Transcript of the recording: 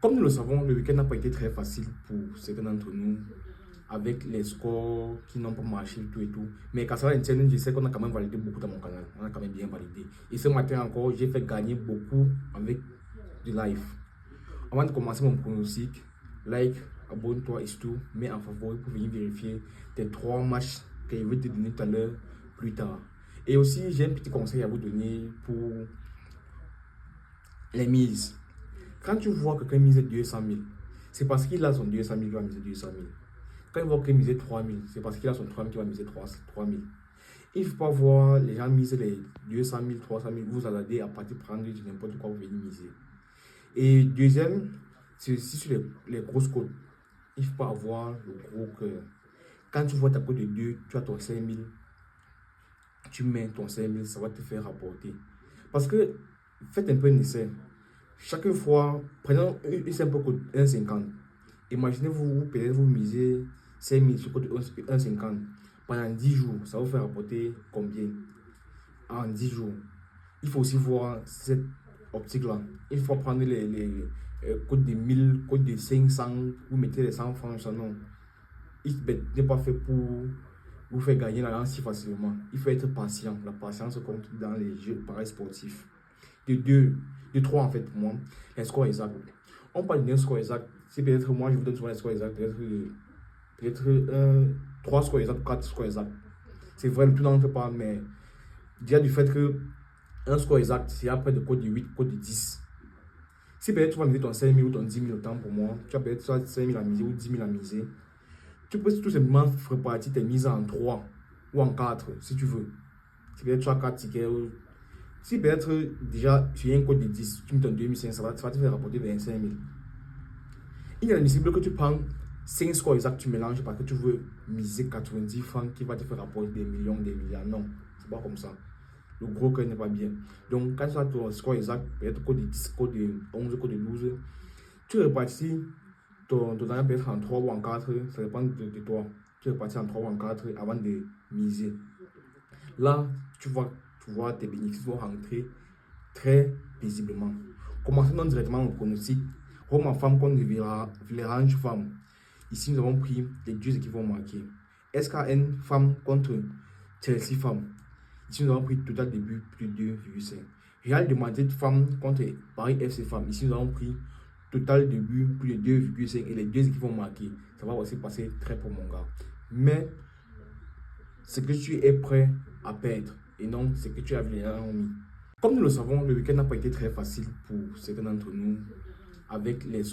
Comme nous le savons, le week-end n'a pas été très facile pour certains d'entre nous, avec les scores qui n'ont pas marché, tout et tout. Mais quand ça va une je sais qu'on a quand même validé beaucoup dans mon canal. On a quand même bien validé. Et ce matin encore, j'ai fait gagner beaucoup avec du live. Avant de commencer mon pronostic, like, abonne-toi et tout, mets en favori pour venir vérifier tes 3 matchs que je vais te donner tout à l'heure plus tard. Et aussi, j'ai un petit conseil à vous donner pour les mises. Quand tu vois que quelqu'un mise 200 000, c'est parce qu'il a son 200 000 qui va miser 200 000. Quand il voit qu'il mise 3 000, c'est parce qu'il a son 3 000 qui va miser 3 000. Il ne faut pas voir les gens miser les 200 000, 300 000, vous allez à partir prendre n'importe quoi, vous venez miser. Et deuxième, c'est aussi sur les grosses cotes. Il ne faut pas avoir le gros cœur. Quand tu vois ta cote de 2, tu as ton 5 000, tu mets ton 5 000, ça va te faire rapporter. Parce que, faites un peu un essai. Chaque fois, prenons une simple cote 1,50. Imaginez-vous, peut-être vous misez 5 000 sur cote 1,50. Pendant 10 jours, ça va vous faire rapporter combien en 10 jours? Il faut aussi voir cette optique-là. Il faut prendre les codes de 1000, codes de 500, vous mettez les 100 francs, ça non. Il n'est pas fait pour vous faire gagner l'argent si facilement. Il faut être patient. La patience compte dans les jeux pareils sportifs. De 3 en fait pour moi, les scores exacts. On parle d'un score exact. Si peut-être moi je vous donne souvent les scores exacts, peut-être 3 scores exacts, 4 scores exacts. C'est vrai, tout le monde ne fait pas, mais déjà du fait que un score exact, c'est après de code de 8, code de 10. Si peut-être tu vas miser ton 5 000 ou ton 10 000 autant pour moi, tu as peut-être 5 000 à miser ou 10 000 à miser. Tu peux tout simplement répartir tes mises en 3 ou en 4 si tu veux. Si peut-être tu as 4 tickets. Si peut-être déjà tu as un code de 10, tu mets ton 2500, ça va te faire rapporter 25 000. Il est admissible que tu prends 5 scores exacts, tu mélanges parce que tu veux miser 90 francs qui va te faire rapporter des millions, des milliards. Non, c'est pas comme ça. Le gros cœur n'est pas bien. Donc, quand tu as ton score exact, peut-être code de 10, code de 11, code de 12, tu répartis ton argent peut-être en 3 ou en 4, ça dépend de toi. Tu répartis en 3 ou en 4 avant de miser. Là, tu vois tes bénéfices vont rentrer très paisiblement. Commençons donc directement au pronostic. Roma femme contre Villers femme. Ici, nous avons pris les deux équipes vont marquer. SKN femme contre Chelsea femme. Ici, nous avons pris total de buts plus de 2,5. Real de Madrid femme contre Paris FC femme. Ici, nous avons pris total de buts plus de 2,5 et les deux équipes vont marquer. Ça va aussi passer très pour mon gars. Mais c'est que tu es prêt à perdre et non c'est que tu as mis. Comme nous le savons, le week-end n'a pas été très facile pour certains d'entre nous avec les